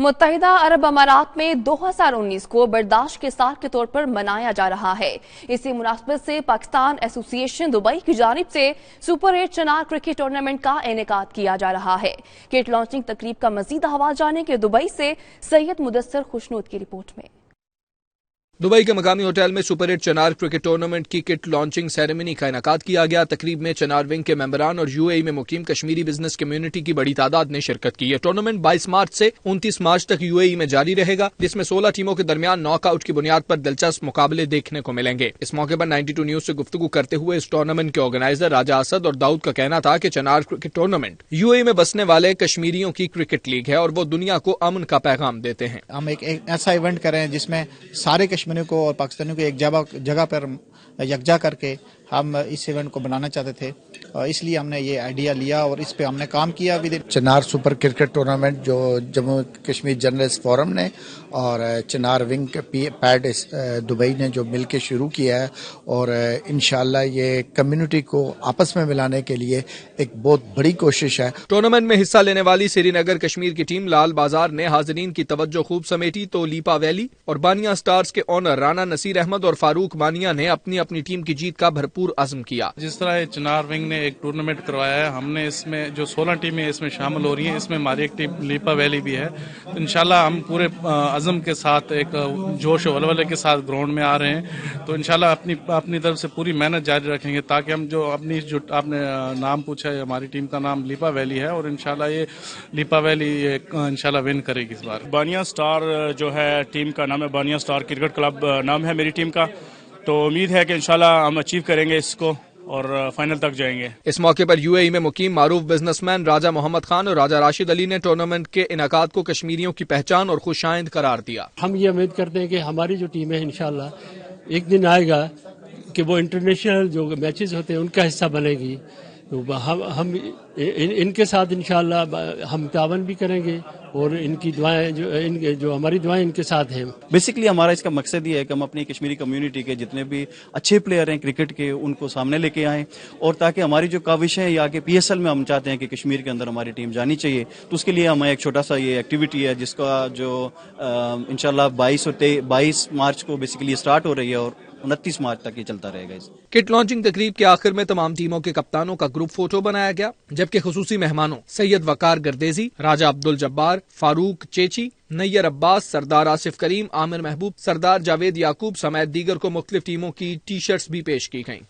मुत्तहिदा अरब अमारात में 2019 को बर्दाश्त के साल के तौर पर मनाया जा रहा है। इसी मुनासबत से पाकिस्तान एसोसिएशन दुबई की जानिब से सुपर 8 चिनार क्रिकेट टूर्नामेंट का इनेकाद किया जा रहा है। किट लॉन्चिंग तकरीब का मजीद अहवाल जाने के दुबई से सैयद मुदस्सर खुशनूद की रिपोर्ट में। दुबई के मकामी होटल में सुपर 8 चिनार क्रिकेट टूर्नामेंट की किट लॉन्चिंग सेरेमनी का इनेकाद किया गया। तकरीब में चिनार विंग के मेंबरान और यूएई में मुकीम कश्मीरी बिजनेस कम्युनिटी की बड़ी तादाद ने शिरकत की है। टूर्नामेंट 22 मार्च से 29 मार्च तक यूएई में जारी रहेगा, जिसमें 16 टीमों के दरमियान नॉकआउट की बुनियाद पर दिलचस्प मुकाबले देखने को मिलेंगे। इस मौके पर 92 न्यूज से गुफ्तगू करते हुए इस टूर्नामेंट के ऑर्गेनाइजर राजा असद और दाऊद का कहना था कि चिनार क्रिकेट टूर्नामेंट यूएई में बसने वाले कश्मीरियों की क्रिकेट लीग है और वो दुनिया को अमन का पैगाम देते हैं। हम एक ऐसा इवेंट करें जिसमें सारे कश्मीरियों को और पाकिस्तानियों को एक जगह पर यकजा करके हम इस इवेंट को बनाना चाहते थे, और इसलिए हमने ये आइडिया लिया और इस पे हमने काम किया। चिनार सुपर क्रिकेट टूर्नामेंट जो जम्मू कश्मीर जर्नलिस्ट फोरम ने और चिनार विंग पैड दुबई ने जो मिलकर शुरू किया है, और इंशाल्लाह ये कम्युनिटी को आपस में मिलाने के लिए एक बहुत बड़ी कोशिश है। टूर्नामेंट में हिस्सा लेने वाली श्रीनगर कश्मीर की टीम लाल बाजार ने हाजिरीन की तवज्जो खूब समेटी तो लीपा वैली और बानिया स्टार्स के ऑनर राना नसीर अहमद और फारूक बानिया ने अपनी अपनी टीम की जीत का भरपूर अज़्म किया। जिस तरह चिनार विंग ने एक टूर्नामेंट करवाया है, हमने इसमें जो 16 टीमें इसमें शामिल हो रही हैं, इसमें हमारी एक टीम लीपा वैली भी है। तो इंशाल्लाह हम पूरे अज़्म के साथ एक जोश और वलवले के साथ ग्राउंड में आ रहे हैं। तो इंशाल्लाह अपनी तरफ से पूरी मेहनत जारी रखेंगे ताकि हम जो आपने नाम पूछा है, हमारी टीम का नाम लीपा वैली है और इंशाल्लाह ये लीपा वैली इंशाल्लाह विन करेगी इस बार। बानिया स्टार जो है टीम का नाम है, बानिया स्टार क्रिकेट क्लब नाम है मेरी टीम का। तो उम्मीद है कि इंशाल्लाह हम अचीव करेंगे इसको और फाइनल तक जाएंगे। इस मौके पर यूएई में मुकीम मारूफ बिजनेसमैन राजा मोहम्मद खान और राजा राशिद अली ने टूर्नामेंट के इनेकाद को कश्मीरियों की पहचान और खुशाइंद करार दिया। हम ये उम्मीद करते हैं कि हमारी जो टीम है इंशाल्लाह एक दिन आएगा कि वो इंटरनेशनल जो मैचेस होते हैं उनका हिस्सा बनेगी। तो हम इनके साथ इंशाल्लाह हम तावन भी करेंगे और इनकी दुआएं जो हमारी दुआएं इनके साथ हैं। बेसिकली हमारा इसका मकसद ये है कि हम अपनी कश्मीरी कम्युनिटी के जितने भी अच्छे प्लेयर हैं क्रिकेट के उनको सामने लेके आएं, और ताकि हमारी जो काविशें हैं या कि पीएसएल में हम चाहते हैं कि कश्मीर के अंदर हमारी टीम जानी चाहिए, तो उसके लिए हमें एक छोटा सा ये एक्टिविटी है जिसका जो इंशाल्लाह 22 मार्च को बेसिकली स्टार्ट हो रही है और 29 मार्च तक ये चलता रहेगा। किट लॉन्चिंग तकरीब के आखिर में तमाम टीमों के कप्तानों का ग्रुप फोटो बनाया गया, जबकि खुसूसी मेहमानों सैयद वकार गर्देजी, राजा अब्दुल जब्बार, फारूक चेची, नैयर अब्बास, सरदार आसिफ करीम, आमिर महबूब, सरदार जावेद याकूब समेत दीगर को मुख्तलिफ टीमों की टी शर्ट्स भी पेश की गईं।